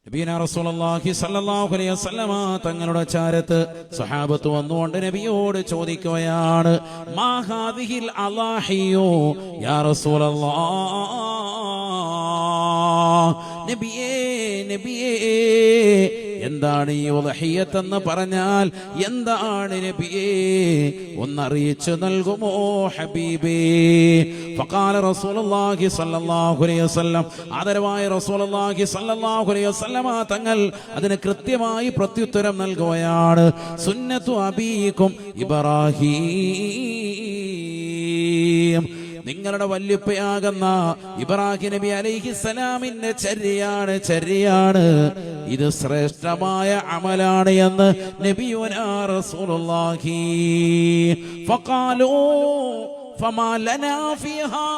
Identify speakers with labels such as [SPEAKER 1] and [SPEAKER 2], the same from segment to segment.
[SPEAKER 1] നബിയനാ റസൂലുള്ളാഹി സ്വല്ലല്ലാഹു അലൈഹി വസല്ലമ തങ്ങളുടെ ചാരത്ത് സ്വഹാബത്ത് വന്നുകൊണ്ട് നബിയോട് ചോദിക്കുകയാണ്, മാ ഹാദിഹിൽ അളാഹിയു യാ റസൂലല്ലാഹ്. നബിയേ നബിയേ, എന്താണ് ഈ ഉളഹിയ്യത്ത് എന്ന് പറഞ്ഞാൽ എന്താണ് നബിയേ, ഒന്നറിയിച്ചു നൽകുമോ ഹബീബേ? ഫഖാല റസൂലുള്ളാഹി സ്വല്ലല്ലാഹു അലൈഹി വസല്ലം, ആദരവായ റസൂലുള്ളാഹി സ്വല്ലല്ലാഹു അലൈഹി വസല്ലമ തങ്ങൾ അതിന് കൃത്യമായി പ്രത്യുത്തരം നൽകുകയാണ്. സുന്നത്തു അബീക്കും ഇബ്രാഹീം, നിങ്ങളുടെ വല്യുപ്പയാകുന്ന ഇബ്രാഹിം നബി അലൈഹിസ്സലാമിന്റെ ചര്യയാണ്. ഇത് ശ്രേഷ്ഠമായ അമലാണ് എന്ന് നബിയുനാ റസൂലുള്ളാഹി. ഫഖാലൂ ഫമാ ലനാ ഫീഹാ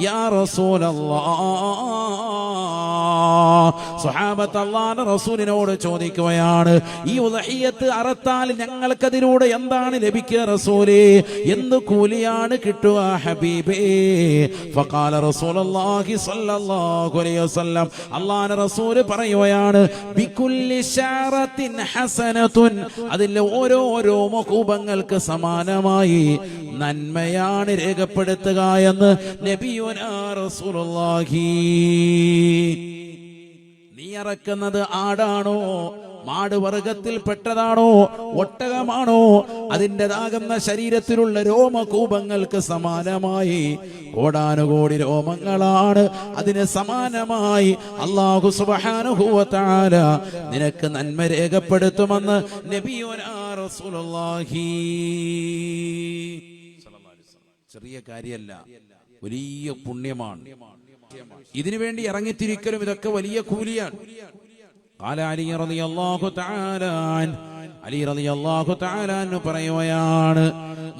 [SPEAKER 1] യാ റസൂലല്ലാഹ്. സ്വഹാബത്ത് അല്ലാഹുവിന്റെ റസൂലിനോട് ചോദിക്കുകയാണ്, ഈ ഉളഹിയ്യത്ത് അറത്താൽ ഞങ്ങൾക്കതിലൂടെ എന്താണ് ലഭിക്കുക റസൂലേ, എന്ത് കൂലിയാണ് കിട്ടുക ഹബീബേ? ഫഖാല റസൂലുള്ളാഹി സ്വല്ലല്ലാഹു അലൈഹി വസല്ലം, അല്ലാഹുവിന്റെ റസൂൽ പറയുകയാണ്, ബികുല്ലി ശഅറത്തിൻ ഹസനത്തുൻ, അതിലെ ഓരോ രോമകൂപങ്ങൾക്ക് സമാനമായി നന്മയാണ് രേഖപ്പെടുത്തുക എന്ന് നബിയുനാ റസൂലുള്ളാഹി. നീ ഇറക്കുന്നത് ആടാണോ, മാട് വർഗത്തിൽ പെട്ടതാണോ, ഒട്ടകമാണോ, അതിൻ്റെതാകുന്ന ശരീരത്തിലുള്ള രോമകൂപങ്ങൾക്ക് സമാനമായി കോടാനുകോടി രോമങ്ങളാണ്. അതിന് സമാനമായി അല്ലാഹു സുബ്ഹാനഹു വ തആല നിനക്ക് നന്മ രേഖപ്പെടുത്തുമെന്ന് നബിയുനാ റസൂലുള്ളാഹി. ചെറിയ കാര്യമല്ല, വലിയ പുണ്യമാണ്. ഇതിനു വേണ്ടി ഇറങ്ങിത്തിരിക്കലും ഇതൊക്കെ വലിയ കൂലിയാണ്. ഖാല അലി റളിയല്ലാഹു തആല അൻഹു, അലി റളിയല്ലാഹു തആല അൻഹു പറയുകയാണ്,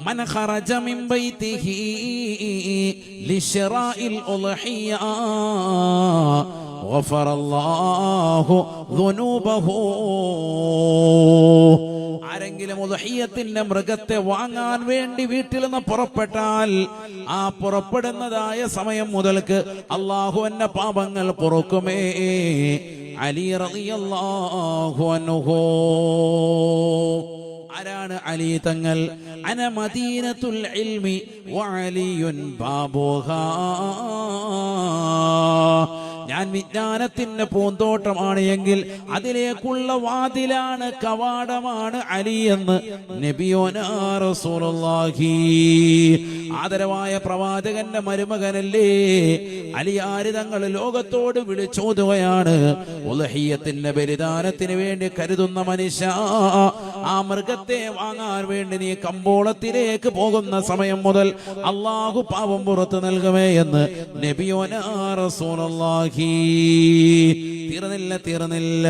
[SPEAKER 1] മൻ ഖറജ മിൻ ബൈതിഹി ലിശ്റാഇൽ ഉളഹിയ ഗഫറല്ലാഹു ദുനൂബഹു. ആരെങ്കിലും ഉളഹിയ്യത്തിന്റെ മൃഗത്തെ വാങ്ങാൻ വേണ്ടി വീട്ടിൽ നിന്ന് പുറപ്പെട്ടാൽ ആ പുറപ്പെടുന്നതായ സമയം മുതൽക്ക് അല്ലാഹു എന്ന പാപങ്ങൾ പൊറുക്കുമേ. അലി റളിയല്ലാഹു അൻഹു. ആരാണ് അലി തങ്ങൾ? അന മദീനത്തുൽ ഇൽമി വഅലിയുൻ ബാബുഹാ. ഞാൻ വിജ്ഞാനത്തിന്റെ പൂന്തോട്ടമാണ് എങ്കിൽ അതിലേക്കുള്ള വാതിലാണ്, കവാടമാണ് അലി എന്ന് നബിയോനാ റസൂലുള്ളാഹി. ആദരവായ പ്രവാചകന്റെ മരുമകനല്ലേ അലിയാര് തങ്ങൾ ലോകത്തോട് വിളിച്ചോതുകയാണ്, ഉളഹിയ്യത്തിന്റെ ബലിദാനത്തിന് വേണ്ടി കരുതുന്ന മനുഷ്യ, ആ മൃഗത്തെ വാങ്ങാൻ വേണ്ടി നീ കമ്പോളത്തിലേക്ക് പോകുന്ന സമയം മുതൽ അല്ലാഹു പാപം പുറത്തു നൽകുമേ എന്ന് നബിയോനാ റസൂലുള്ളാഹി. തീർന്നില്ല.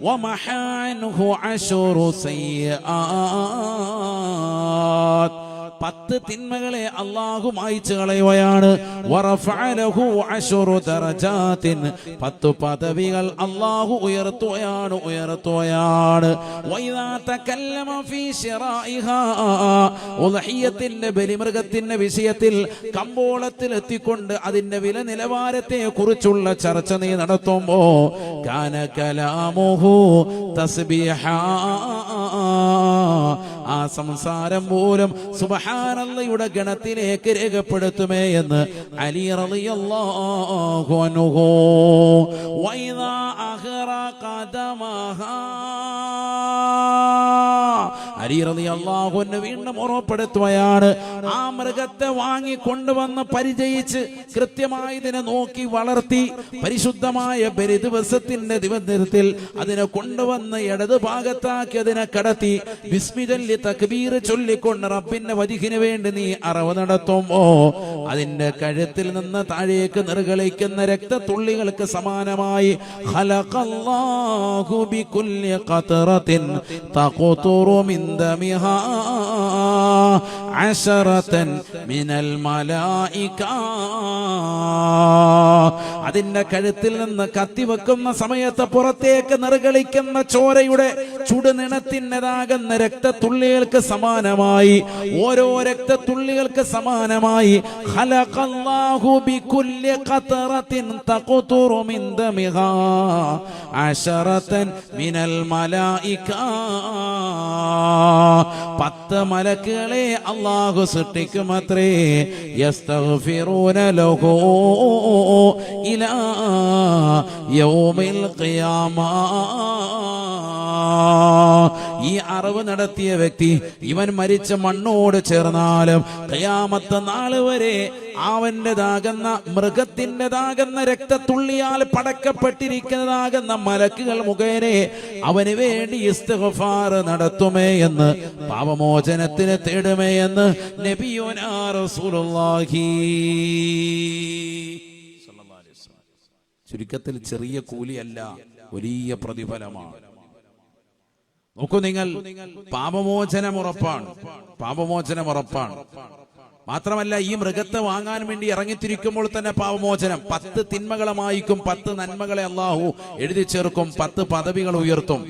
[SPEAKER 1] വമഹാൻഹു അശറു സയ്യിആത്, 10 തിന്മകളെ അല്ലാഹു മായ്ച്ചു കളയുകയാണ്. വറഫഅലഹു അശറു ദറജാത്തിൻ, 10 പദവികൾ അല്ലാഹു ഉയർത്തുകയാണ്. വഇദാ തകല്ലമ ഫീ ശിറാഇഹാ, ഉളഹിയ്യത്തിന്റെ ബലിമൃഗത്തിന്റെ വിഷയത്തിൽ കമ്പോളത്തിൽ എത്തിക്കൊണ്ട് അതിന്റെ വില നിലവാരത്തെ കുറിച്ചുള്ള ചർച്ച നീ നടത്തുമ്പോ കാന കലാമുഹു തസ്ബീഹാ, ആ സംസാരം പോലും സുബ്ഹാനല്ലാഹയുടെ ഗണത്തിലേക്ക് രേഖപ്പെടുത്തുമേ എന്ന് അലി റളിയല്ലാഹു അൻഹു. വഇദാ അഖറഖ ദമഹാ, അലി റളിയല്ലാഹു അൻഹു വീണ്ടും ഓർമ്മപ്പെടുത്തുകയാണ്, ആ മൃഗത്തെ വാങ്ങി കൊണ്ടുവന്ന് പരിചയിച്ച് കൃത്യമായി ഇതിനെ നോക്കി വളർത്തി പരിശുദ്ധമായ ബലി ദിവസത്തിന്റെ ദിവസത്തിൽ അതിനെ കൊണ്ടുവന്ന് ഇടത് ഭാഗത്താക്കി അതിനെ കടത്തി ബിസ്മി ചൊല്ലി തക്ബീർ ചൊല്ലിക്കൊണ്ട് റബ്ബിന്റെ വജ്ഹിന് വേണ്ടി നീ അറവ് നടത്തുമ്പോ അതിന്റെ കഴുത്തിൽ നിന്ന് താഴേക്ക് നിർഗളിക്കുന്ന രക്തത്തുള്ളികൾക്ക് സമാനമായി ഖലഖല്ലാഹു ബികുല്ലി ഖത്റത്തിൻ തഖ്തുറു മിൻ ദമിഹാ അശറതൻ മിനൽ മലായിക. അതിന്റെ കഴുത്തിൽ നിന്ന് കത്തിവെക്കുന്ന സമയത്ത് പുറത്തേക്ക് നിർഗളിക്കുന്ന ചോരയുടെ ചുടുനിണത്തിൻ്റെതാകുന്ന രക്തത്തുള്ളികൾക്ക് സമാനമായി, ഓരോ രക്തത്തുള്ളികൾക്ക് സമാനമായി ഖലഖല്ലാഹു ബികുല്ലി ഖതറത്തിൻ തഖ്തുറു മിൻ ദമിഹാ അശറതൻ മിനൽ മലായിക. 10 മലക്കുകളെ അല്ലാഹു സൃഷ്ടിക്കുമത്രേ. യസ്തഗ്ഫിറൂന ലഹു ഇലാ യൗമിൽ ഖിയാമ. ഈ അറിവ് നടത്തിയ വ്യക്തി ഇവൻ മരിച്ച മണ്ണോട് ചേർന്നാലും ഖിയാമത്ത് നാൾ വരെ അവന്റേതാകുന്ന മൃഗത്തിൻ്റെതാകുന്ന രക്തത്തുള്ളിയാൽ പടക്കപ്പെട്ടിരിക്കുന്നതാകുന്ന മലക്കുകൾ മുഖേന അവന് വേണ്ടി ഇസ്തിഗ്ഫാർ നടത്തുമേ എന്ന്, പാപമോചനത്തിന് തേടുമേ എന്ന് നബിയുനാ റസൂലുള്ളാഹി. ചുരുക്കത്തിൽ ചെറിയ കൂലിയല്ല, വലിയ പ്രതിഫലമാണ്. നോക്കൂ നിങ്ങൾ, പാപമോചനം ഉറപ്പാണ്, പാപമോചനം ഉറപ്പാണ്. മാത്രമല്ല ഈ മൃഗത്തെ വാങ്ങാൻ വേണ്ടി ഇറങ്ങിത്തിരിക്കുമ്പോൾ തന്നെ പാപമോചനം. 10 തിന്മകളെ മായ്ക്കും, 10 നന്മകളെ അല്ലാഹു എഴുതി ചേർക്കും, 10 പദവികൾ ഉയർത്തും.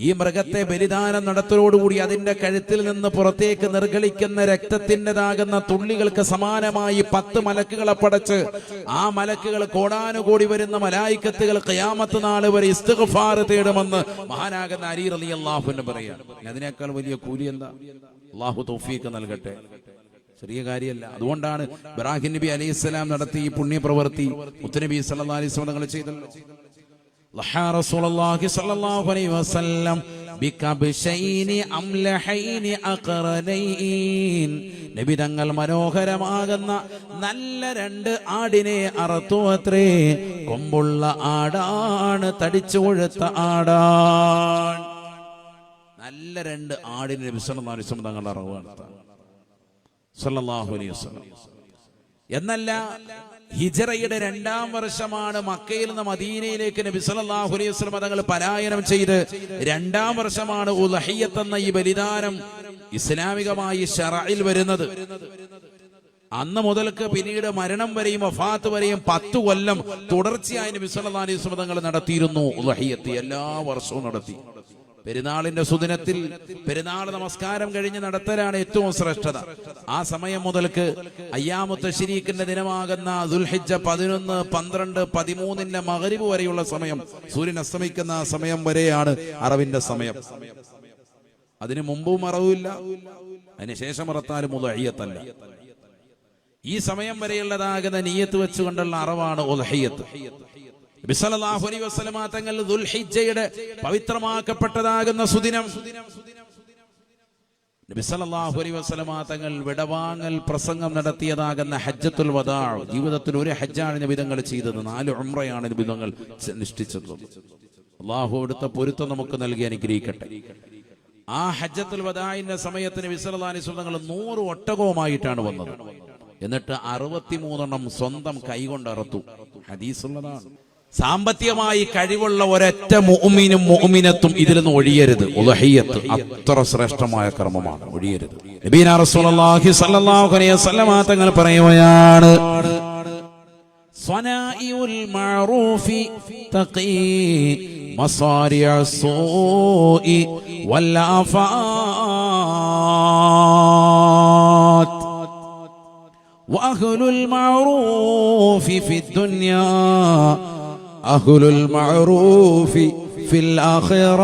[SPEAKER 1] ഈ മൃഗത്തെ ബലിദാനം നടത്തലോടുകൂടി അതിന്റെ കഴുത്തിൽ നിന്ന് പുറത്തേക്ക് നിർഗളിക്കുന്ന രക്തത്തിൻ്റെതാകുന്ന തുള്ളികൾക്ക് സമാനമായി 10 മലക്കുകളെ പടച്ച് ആ മലക്കുകൾ കോടാനുകൂടി വരുന്ന മലായിക്കത്തുകൾ ഖിയാമത്ത് നാൾ വരെ ഇസ്തിഗ്ഫാർ തേടുമെന്ന് മഹാനാകുന്ന അലി റളിയല്ലാഹു അൻഹു പറയാണ്. അതിനേക്കാൾ വലിയ കൂലി എന്താ? അല്ലാഹു തൗഫീഖ് നൽകട്ടെ. ചെറിയ കാര്യമല്ല. അതുകൊണ്ടാണ് ഇബ്രാഹിം നബി അലൈഹിസ്സലാം നടത്തി ഈ പുണ്യപ്രവൃത്തി മുത്തുനബി സല്ലല്ലാഹു അലൈഹി വസല്ലം തങ്ങൾ ചെയ്തല്ലോ. ലഹാ റസൂലുള്ളാഹി സ്വല്ലല്ലാഹു അലൈഹി വസല്ലം ബികബ്ശൈനി അംലഹൈനി അഖറനൈൻ. നബി തങ്ങൾ മനോഹരമാകുന്ന നല്ല 2 ആടിനെ അറുത്തു അത്രേ. കൊമ്പുള്ള ആടാണ്, തടിച്ചു കൊഴുത്ത ആടാണ്. നല്ല 2 ആടിനെ നബി സല്ലല്ലാഹു അലൈഹി വസല്ലം തങ്ങൾ അറുത്തു സല്ലല്ലാഹു അലൈഹി വസല്ലം. എന്നല്ല, ഹിജറയുടെ 2-ാം വർഷമാണ് മക്കയിൽ നിന്ന് മദീനയിലേക്ക് നബി സല്ലല്ലാഹു അലൈഹി വസല്ലം തങ്ങൾ പലായനം ചെയ്ത് 2-ാം വർഷമാണ് ഉദ്ഹിയ്യത്ത് എന്ന ഈ ബലിദാനം ഇസ്ലാമികമായി ശറഇൽ വരുന്നത്. അന്ന് മുതൽക്ക് പിന്നീട് മരണം വരെയും വഫാത്ത് വരെയും 10 കൊല്ലം തുടർച്ചയായി നബി സല്ലല്ലാഹു അലൈഹി വസല്ലം തങ്ങൾ നടത്തിയിരുന്നു ഉദ്ഹിയ്യത്ത്. എല്ലാ വർഷവും നടത്തി. പെരുന്നാളിന്റെ സുദിനത്തിൽ പെരുന്നാൾ നമസ്കാരം കഴിഞ്ഞ് നടത്തലാണ് ഏറ്റവും ശ്രേഷ്ഠത. ആ സമയം മുതൽക്ക് അയ്യാമു തശ്രീഖിന്റെ ദിനമാകുന്ന ദുൽഹിജ്ജ 11, 12, 13 മഗ്രിബ് വരെയുള്ള സമയം, സൂര്യൻ അസ്തമിക്കുന്ന സമയം വരെയാണ് അറവിന്റെ സമയം. അതിനു മുമ്പും അറവില്ല, അതിനുശേഷം അറത്താലും ഉദ്ഹിയ്യത്തല്ല. ഈ സമയം വരെയുള്ളതാകുന്ന നിയ്യത്ത് വെച്ചുകൊണ്ടുള്ള അറവാണ് ഉദ്ഹിയ്യത്ത്. നബി സല്ലല്ലാഹു അലൈഹി വസല്ലം തങ്ങൾ ദുൽഹിജ്ജയുടെ പവിത്രമാക്കപ്പെട്ടതാകുന്ന സുദിനം നബി സല്ലല്ലാഹു അലൈഹി വസല്ലം തങ്ങൾ വിടവാങ്ങൽ പ്രസംഗം നടത്തിയതാകുന്ന ഹജ്ജത്തുൽ വദാ. ജീവിതത്തിൽ ഒരു ഹജ്ജാണ് നബി തങ്ങൾ ചെയ്തത്, 4 ഉംറയാണ് നബി തങ്ങൾ നിഷ്ഠിച്ചത്. അല്ലാഹു അവിടുത്തെ പൊരുത്തം നമുക്ക് നൽകി അനുഗ്രഹിക്കട്ടെ. ആ ഹജ്ജത്തുൽ വദാഇന്റെ സമയത്ത് നബി സല്ലല്ലാഹു അലൈഹി വസല്ലം തങ്ങൾ 100 ഒട്ടകവുമായിട്ടാണ് വന്നത്. എന്നിട്ട് 63 സ്വന്തം കൈകൊണ്ട് അറുത്തു. ഹദീസുള്ളതാണ്. സാമ്പത്തികമായി കഴിവുള്ള ഒരൊറ്റ മുഅ്മിനും മുഅ്മിനത്തും ഇതിൽ നിന്ന് ഒഴിയരുത്. ഉദ്ഹിയ്യത്ത് അത്ര ശ്രേഷ്ഠമായ കർമ്മമാണ്, ഒഴിയരുത്. നബീന റസൂലുള്ളാഹി സ്വല്ലല്ലാഹു അലൈഹി വസല്ലം തങ്ങൾ പറയുകയാണ്, സ്വനാഇഉൽ മഅറൂഫി തഖീ മസാരിഅസ് സൂഇ വൽ ആഫാത്ത് വഅഹ്ലുൽ മഅറൂഫി ഫിദ്ദുനിയാ അഹ്ലുൽ മഅറൂഫി ഫിൽ ആഖിറ.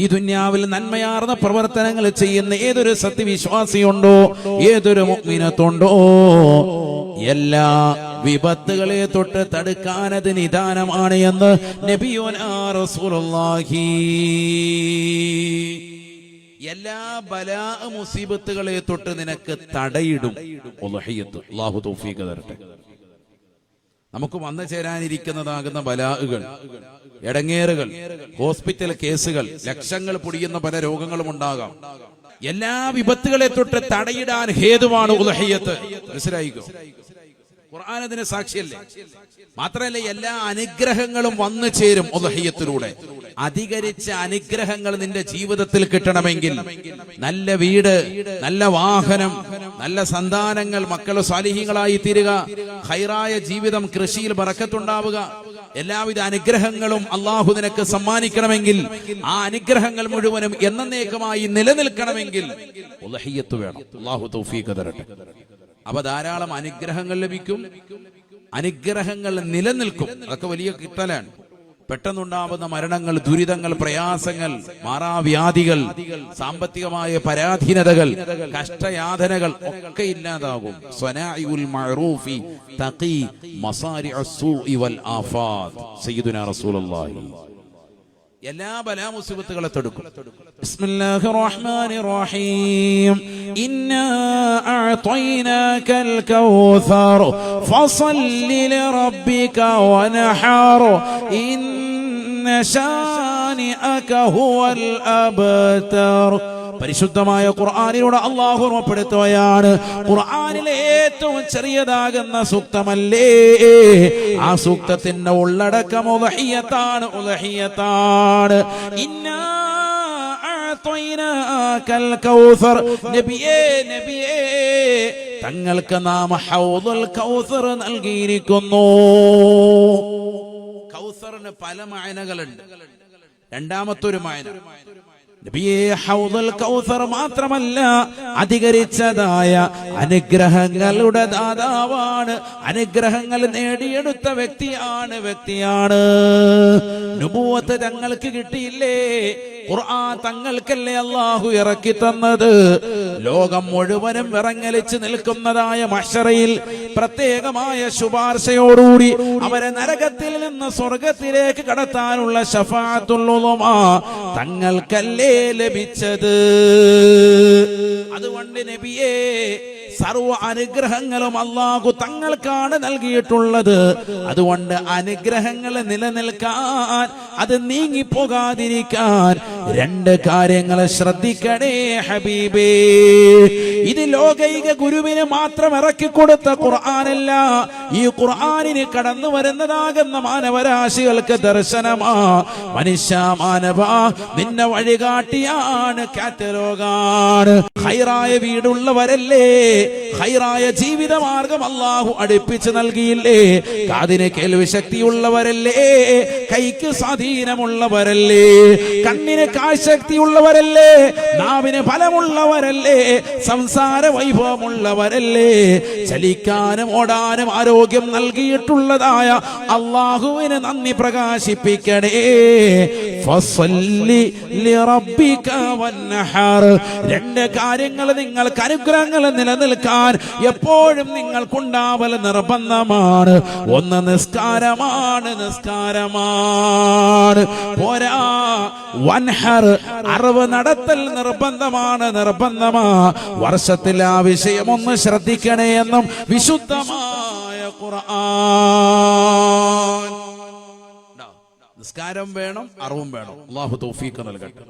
[SPEAKER 1] ഈ ദുനിയാവിൽ നന്മയാർന്ന പ്രവർത്തനങ്ങൾ ചെയ്യുന്ന ഏതൊരു സത്യവിശ്വാസിയുണ്ടോ, ഏതൊരു മുഅ്മിനത്തുണ്ടോ, എല്ലാ വിപത്തുകളെ തൊട്ട് തടുക്കാൻ അത് നിദാനമാണ് എന്ന് നബിയുനാ റസൂലുള്ളാഹി. എല്ലാ ബലാ മുസീബത്തുകളെ തൊട്ട് നിനക്ക് തടയിടും ഉദ്ഹിയ്യത്ത്. അല്ലാഹു തൗഫീഖ് തരട്ടെ. നമുക്ക് വന്നു ചേരാനിരിക്കുന്നതാകുന്ന ബലാകൾ, എടങ്ങേറുകൾ, ഹോസ്പിറ്റൽ കേസുകൾ, ലക്ഷങ്ങൾ പൊടിയുന്ന പല രോഗങ്ങളും ഉണ്ടാകാം. എല്ലാ വിപത്തുകളെ തൊട്ട് തടയിടാൻ ഹേതുവാണ് ഉദ്ഹിയ്യത്ത്. മനസ്സിലായിക്കോ? ഖുർആൻ അതിന് സാക്ഷിയല്ലേ. മാത്രമല്ല എല്ലാ അനുഗ്രഹങ്ങളും വന്നു ചേരും ഉദ്ഹിയ്യത്തിലൂടെ. അധികരിച്ച അനുഗ്രഹങ്ങൾ നിന്റെ ജീവിതത്തിൽ കിട്ടണമെങ്കിൽ നല്ല വീട്, നല്ല വാഹനം, നല്ല സന്താനങ്ങൾ, മക്കൾ സാലിഹീങ്ങളായി തീരുക, ഖൈറായ ജീവിതം, കൃഷിയിൽ ബറക്കത്തുണ്ടാവുക, എല്ലാവിധ അനുഗ്രഹങ്ങളും അള്ളാഹു നിനക്ക് സമ്മാനിക്കണമെങ്കിൽ, ആ അനുഗ്രഹങ്ങൾ മുഴുവനും എന്നേക്കുമായി നിലനിൽക്കണമെങ്കിൽ ഉദ്ഹിയ്യത്ത് വേണം. അള്ളാഹു തൗഫീഖ് തരട്ടെ. അപ്പൊ ധാരാളം അനുഗ്രഹങ്ങൾ ലഭിക്കും, അനുഗ്രഹങ്ങൾ നിലനിൽക്കും. അതൊക്കെ വലിയ കിട്ടലാണ്. പെട്ടെന്നുണ്ടാവുന്ന മരണങ്ങൾ, ദുരിതങ്ങൾ, പ്രയാസങ്ങൾ, മാറാവ്യാധികൾ, സാമ്പത്തികമായ പരാധീനതകൾ, കഷ്ടയാതനകൾ ഒക്കെ ഇല്ലാതാകും. സ്വനാഇഉൽ മഅറൂഫി തഖി മസാരിഉസ് സൂഇ വൽ ആഫാത്ത്. സയ്യിദുനാ റസൂലുള്ളാഹി എല്ലാ ബലാ മുസീബത്തുകളെ തടുക്കും. ബിസ്മില്ലാഹിർ റഹ്മാനിർ റഹീം. ഇന്നാ അഅതൈനാകൽ കൗസർ ഫസല്ലി ലിറബ്ബിക വനഹർ ഇന്ന ശാനിഅക ഹുവൽ അബ്തർ. പരിശുദ്ധമായ ഖുർആനിലൂടെ അല്ലാഹു ഓർമ്മപ്പെടുത്തുകയാണ്, ഖുർആനിലെ ഏറ്റവും ചെറിയതാകുന്ന സൂക്തമല്ലേ, ആ സൂക്തത്തിന്റെ ഉള്ളടക്കം ഉദ്ഹിയ്യത്താണ്, ഉദ്ഹിയ്യത്താണ്. ഇന്നാ അഅതൈനാകൽ കൗസർ. നബിയേ, നബിയേ, തങ്ങൾക്ക് നാം ഹൗദുൽ കൗസർ നൽകിയിരിക്കുന്നു. കൗസറിന് പല മഅനകളുണ്ട്. രണ്ടാമത്തൊരു മഅന നബിയെ ഹൗദുൽ കൗസർ മാത്രമല്ല, അധികരിച്ചതായ അനുഗ്രഹങ്ങളുടെ ദാതാവാണ്, അനുഗ്രഹങ്ങൾ നേടിയെടുത്ത വ്യക്തിയാണ്. നുബുവത്ത് തങ്ങൾക്ക് കിട്ടിയില്ലേ? ഖുർആൻ തങ്ങൾക്കല്ലേ അല്ലാഹു ഇറക്കി തന്നത്. ലോകം മുഴുവനും വിറങ്ങലിച്ച് നിൽക്കുന്നതായ മഹ്ശറയിൽ പ്രത്യേകമായ ശുപാർശയോടുകൂടി അവരെ നരകത്തിൽ നിന്ന് സ്വർഗത്തിലേക്ക് കടത്താനുള്ള ശഫാഅത്തുൽ ഉളമ തങ്ങൾക്കല്ലേ ലഭിച്ചത്. അതുകൊണ്ട് നബിയേ, സർവ അനുഗ്രഹങ്ങളും അല്ലാഹു തങ്ങൾക്കാണ് നൽകിയിട്ടുള്ളത്. അതുകൊണ്ട് അനുഗ്രഹങ്ങൾ നിലനിൽക്കാൻ, അത് നീങ്ങിപ്പോകാതിരിക്കാൻ രണ്ട് കാര്യങ്ങൾ ശ്രദ്ധിക്കണേ ഹബീബേ. ഇത് ലോകൈക ഗുരുവിന് മാത്രം ഇറക്കിക്കൊടുത്ത ഖുർആനല്ല, ഈ ഖുർആനിന് കടന്നു വരുന്നതാകുന്ന മാനവരാശികൾക്ക് ദർശനമാ. മനുഷ്യ മാനവ, നിന്നെ വഴികാട്ടിയാണ്, കാറ്റലോഗാണ്. ഖൈറായ വീടുള്ളവരല്ലേ, ഖൈറായ ജീവിതമാർഗം അല്ലാഹു അടുപ്പിച്ച് നൽകിയില്ലേ, കാതിന് കേൾവി ശക്തിയുള്ളവരല്ലേ, കൈക്ക് സ്വാധീനമുള്ളവരല്ലേ, കണ്ണിന് കാഴ്ചശക്തിയുള്ളവരല്ലേ, നാവിന് ഫലമുള്ളവരല്ലേ, സംസാര വൈഭവമുള്ളവരല്ലേ, ചലിക്കാനും ഓടാനും ആരോഗ്യം നൽകിയിട്ടുള്ളതായ അല്ലാഹുവിന് നന്ദി പ്രകാശിപ്പിക്കണേ. ഫസല്ലി ലിറബ്ബിക വൻഹർ. രണ്ട് കാര്യങ്ങൾ നിങ്ങൾക്ക് അനുഗ്രഹങ്ങൾ നിലനിൽക്കാൻ എപ്പോഴും നിങ്ങൾക്കുണ്ടാവൽ നിർബന്ധമാണ്. ഒന്ന് നിസ്കാരമാണ്, നിസ്കാരമാണ്. പോരാ, വൻഹർ, അറിവ് നടത്തൽ നിർബന്ധമാണ്, നിർബന്ധമാ. വർഷത്തിൽ ആ വിഷയം ഒന്ന് ശ്രദ്ധിക്കണേ എന്നും വിശുദ്ധമായ ഖുർആൻ. നിസ്കാരം വേണം, അറിവും വേണം. അല്ലാഹു തൗഫീഖ് നൽകട്ടെ.